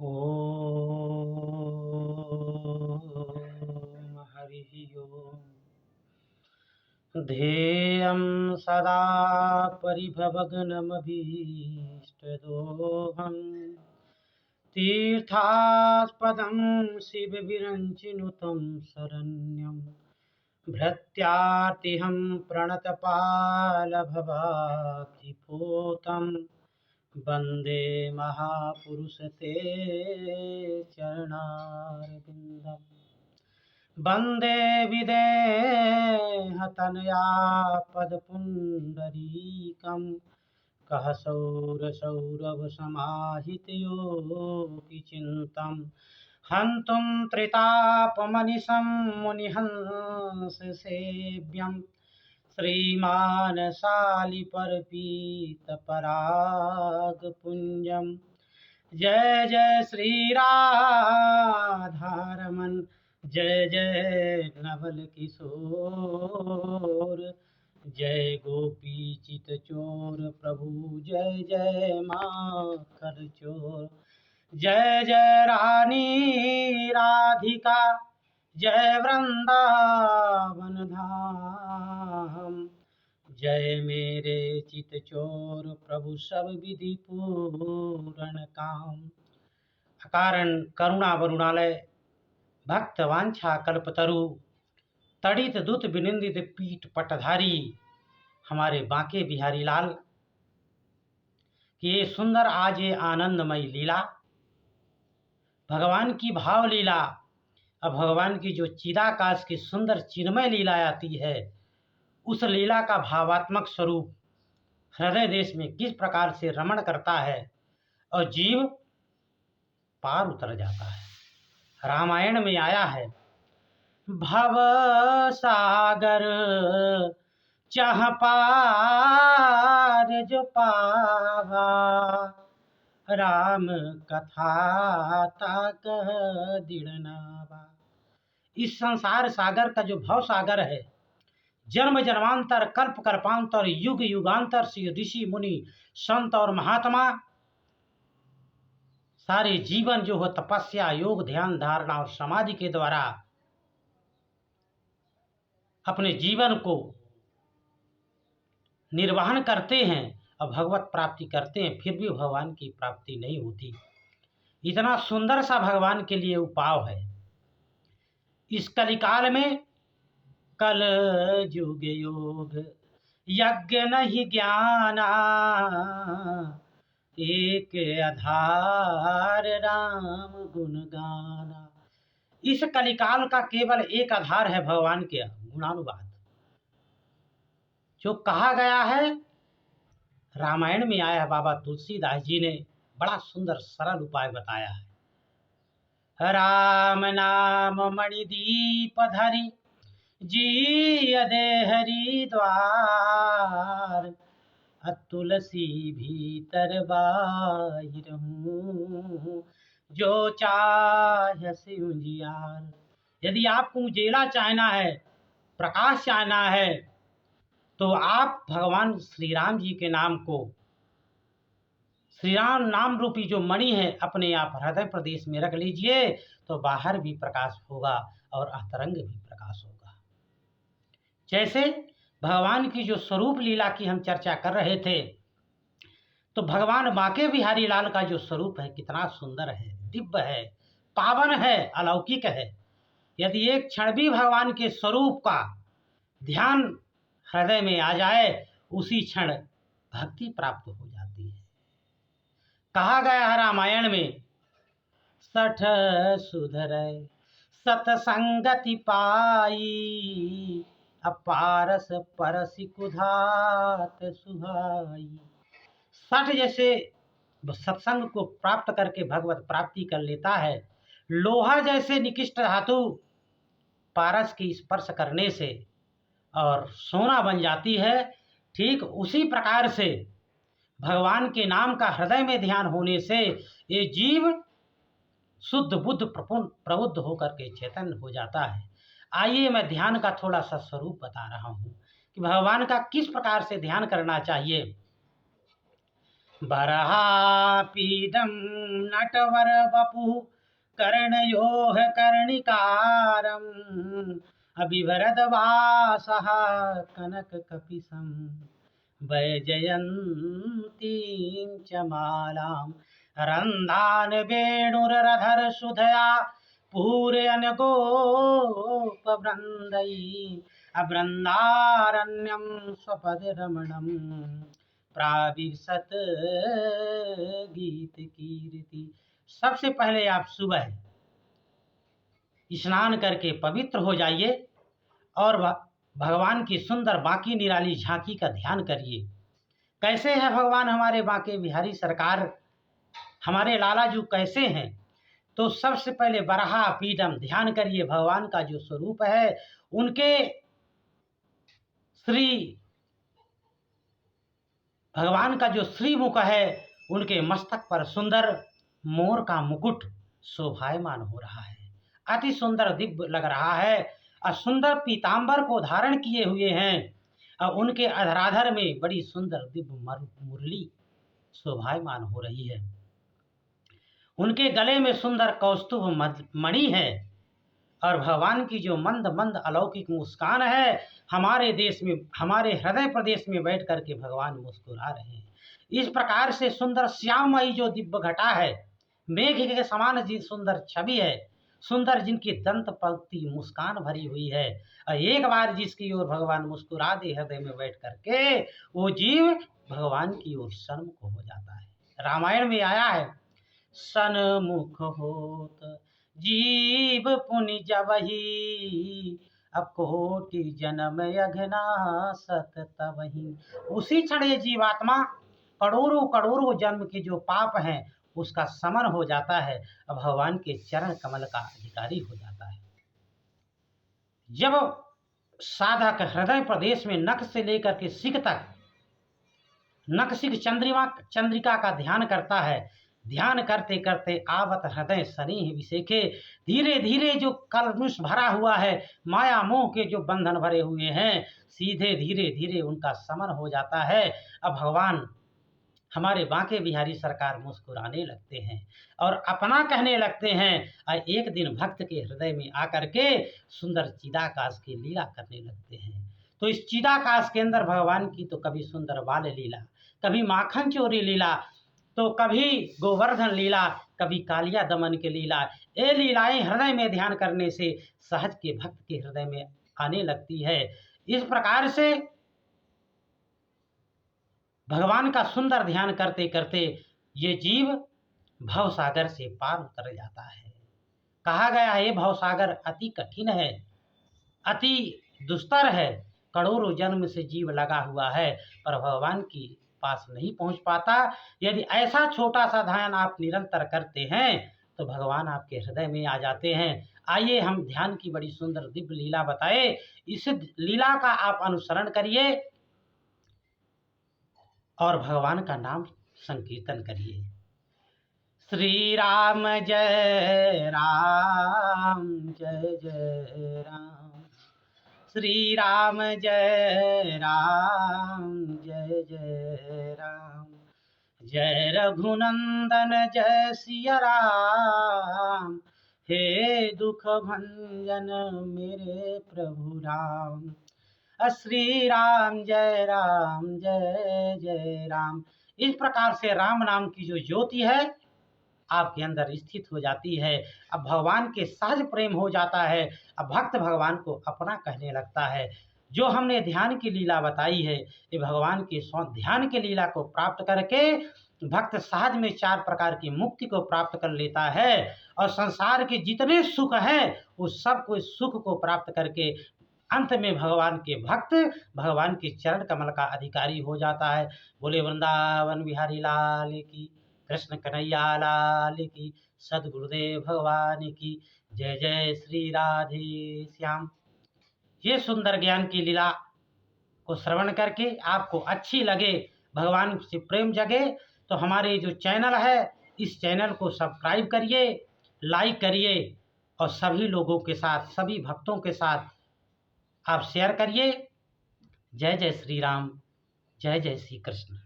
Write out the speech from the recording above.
ॐ हरिः ओम्। ध्येयं सदा परिभवग्नमभीष्टदोहम् तीर्थास्पदं शिवविरञ्चिनुतं शरण्यं भृत्यार्तिहं प्रणतपालभवाब्धिपोतं वन्दे महापुरुष ते चरणारविन्दम्। वन्दे विदेहतनया पदपुण्डरीकं कः सौरसौरभसमाहितयोगिचिन्तं हन्तुं त्रितापमनिशं मुनिहंससेव्यं श्रीमान् शालिपरपीतपरागपुञ्जं। जय जय श्रीराधारमण जय जय नवल किशोर, जय गोपी चित चोर प्रभु जय जय माखन चोर। जय जय रानी राधिका जय वृंदावन धाम, जय मेरे चित चोर प्रभु सब विधि पूर्ण काम। अकारण करुणा वरुणालय भक्त वांछा कल्पतरु तड़ित दुत विनिंदित पीठ पटधारी हमारे बांके बिहारी लाल की ये सुंदर आज ये आनंदमयी लीला, भगवान की भाव लीला। अब भगवान की जो चिदाकाश की सुंदर चिन्मय लीला आती है, उस लीला का भावात्मक स्वरूप हृदय देश में किस प्रकार से रमण करता है और जीव पार उतर जाता है। रामायण में आया है, भव सागर चाह पार जो पावा, राम कथा ताक दिड़नावा। इस संसार सागर का जो भव सागर है, जन्म जन्मांतर कल्प कल्पांतर युग युगांतर से ऋषि मुनि संत और महात्मा सारे जीवन जो हो तपस्या योग ध्यान धारणा और समाधि के द्वारा अपने जीवन को निर्वहन करते हैं और भगवत प्राप्ति करते हैं, फिर भी भगवान की प्राप्ति नहीं होती। इतना सुंदर सा भगवान के लिए उपाय है। इस कलिकाल में कल युग योग यज्ञ नहीं ज्ञाना, एक आधार राम गुण गाना। इस कलिकाल का केवल एक आधार है भगवान के गुणानुवाद। जो कहा गया है रामायण में आया, बाबा तुलसीदास जी ने बड़ा सुंदर सरल उपाय बताया है। राम नाम मणिदीप धरी जी अदे हरि द्वार, तुलसी भीतर बाहिर जो चाह से उजियार। यदि आपको उजेला चाहना है, प्रकाश चाहना है, तो आप भगवान श्री राम जी के नाम को, श्री राम नाम रूपी जो मणि है, अपने आप हृदय प्रदेश में रख लीजिए, तो बाहर भी प्रकाश होगा और अंतरंग भी प्रकाश होगा। जैसे भगवान की जो स्वरूप लीला की हम चर्चा कर रहे थे, तो भगवान बांके बिहारी लाल का जो स्वरूप है कितना सुंदर है, दिव्य है, पावन है, अलौकिक है। यदि एक क्षण भी भगवान के स्वरूप का ध्यान हृदय में आ जाए, उसी क्षण भक्ति प्राप्त हो जाती है। कहा गया है रामायण में, सठ सुधर सतसंगति पाई, अपारस परसि कुधात सुहाई। सठ जैसे सत्संग को प्राप्त करके भगवत प्राप्ति कर लेता है, लोहा जैसे निकृष्ट धातु पारस की स्पर्श करने से और सोना बन जाती है, ठीक उसी प्रकार से भगवान के नाम का हृदय में ध्यान होने से ये जीव शुद्ध बुद्ध प्रबुद्ध होकर के चैतन्य हो जाता है। आइए मैं ध्यान का थोड़ा सा स्वरूप बता रहा हूँ कि भगवान का किस प्रकार से ध्यान करना चाहिए। बरहापीडं नटवर वपुः कर्णयोः कर्णिकारम् अबिभरद्वासः कनककपिशं वैजयन्तीं च मालां रन्धान वेणुरधरसुधया पूरयन् गोपवृन्दैः अवृन्दारण्यं स्वपदरमणं प्राविशत गीत कीर्ति। सबसे पहले आप सुबह स्नान करके पवित्र हो जाइए और भगवान की सुंदर बांकी निराली झांकी का ध्यान करिए। कैसे है भगवान हमारे बांके बिहारी सरकार, हमारे लालाजू कैसे हैं? तो सबसे पहले बरहा पीडम ध्यान करिए। भगवान का जो स्वरूप है, उनके भगवान का जो श्रीमुख है, उनके मस्तक पर सुंदर मोर का मुकुट शोभायमान हो रहा है, अति सुंदर दिव्य लग रहा है। और सुंदर पीतांबर को धारण किए हुए हैं और उनके अधराधर में बड़ी सुंदर दिव्य मुरली शोभायमान हो रही है। उनके गले में सुंदर कौस्तुभ मणि है और भगवान की जो मंद मंद अलौकिक मुस्कान है, हमारे देश में, हमारे हृदय प्रदेश में बैठ करके भगवान मुस्कुरा रहे हैं। इस प्रकार से सुंदर श्याममयी जो दिव्य घटा है, मेघ के समान जी सुंदर छवि है, सुंदर जिनकी दंत पंक्ति मुस्कान भरी हुई है, और एक बार जिसकी ओर भगवान मुस्कुरा दे हृदय में बैठ करके, वो जीव भगवान की ओर सन्मुख हो जाता है। रामायण में आया है, सन्मुख होत जीव पुनि जबहि, अब कोटि जन्म अघनासत तबहि। उसी क्षण ये जीवात्मा करोड़ों करोड़ों जन्म के जो पाप हैं उसका समन हो जाता है, अब भगवान के चरण कमल का अधिकारी हो जाता है। जब साधक हृदय प्रदेश में नख से लेकर के सिख तक नखशिख चंद्रिका का ध्यान करता है, ध्यान करते करते आवत हृदय सनेह विसेखे, धीरे धीरे जो कलमुष भरा हुआ है, माया मोह के जो बंधन भरे हुए हैं, सीधे धीरे धीरे उनका समन हो जाता है। अब भगवान हमारे बांके बिहारी सरकार मुस्कुराने लगते हैं और अपना कहने लगते हैं, और एक दिन भक्त के हृदय में आकर के सुंदर चिदाकाश की लीला करने लगते हैं। तो इस चिदाकाश के अंदर भगवान की तो कभी सुंदर बाल लीला, कभी माखन चोरी लीला, तो कभी गोवर्धन लीला, कभी कालिया दमन की लीला। ये लीलाएं हृदय में ध्यान करने से सहज के भक्त के हृदय में आने लगती है। इस प्रकार से भगवान का सुंदर ध्यान करते करते ये जीव भव सागर से पार उतर जाता है। कहा गया है, भव सागर अति कठिन है, अति दुस्तर है, करोड़ों जन्म से जीव लगा हुआ है पर भगवान की पास नहीं पहुंच पाता। यदि ऐसा छोटा सा ध्यान आप निरंतर करते हैं तो भगवान आपके हृदय में आ जाते हैं। आइए हम ध्यान की बड़ी सुंदर दिव्य लीला बताए, इस लीला का आप अनुसरण करिए और भगवान का नाम संकीर्तन करिए। श्री राम जय राम जय जय राम, श्री राम जय राम जय जय राम, जय रघुनंदन जय सिया राम, हे दुख भंजन मेरे प्रभु राम। श्री राम जय जय राम। इस प्रकार से राम नाम की जो ज्योति है आपके अंदर स्थित हो जाती है। अब भगवान के सहज प्रेम हो जाता है। अब भक्त भगवान को अपना कहने लगता है। जो हमने ध्यान की लीला बताई है, ये भगवान के ध्यान की लीला को प्राप्त करके भक्त सहज में 4 प्रकार की मुक्ति को प्राप्त कर लेता है और संसार के जितने सुख हैं उस सब को सुख को प्राप्त करके अंत में भगवान के भक्त भगवान के चरण कमल का अधिकारी हो जाता है। बोले वृंदावन बिहारी लाल की, कृष्ण कन्हैया लाल की, सदगुरुदेव भगवान की जय। जय श्री राधे श्याम। ये सुंदर ज्ञान की लीला को श्रवण करके आपको अच्छी लगे, भगवान से प्रेम जगे, तो हमारे जो चैनल है इस चैनल को सब्सक्राइब करिए, लाइक करिए और सभी लोगों के साथ, सभी भक्तों के साथ आप शेयर करिए। जय जय श्री राम, जय जय श्री कृष्ण।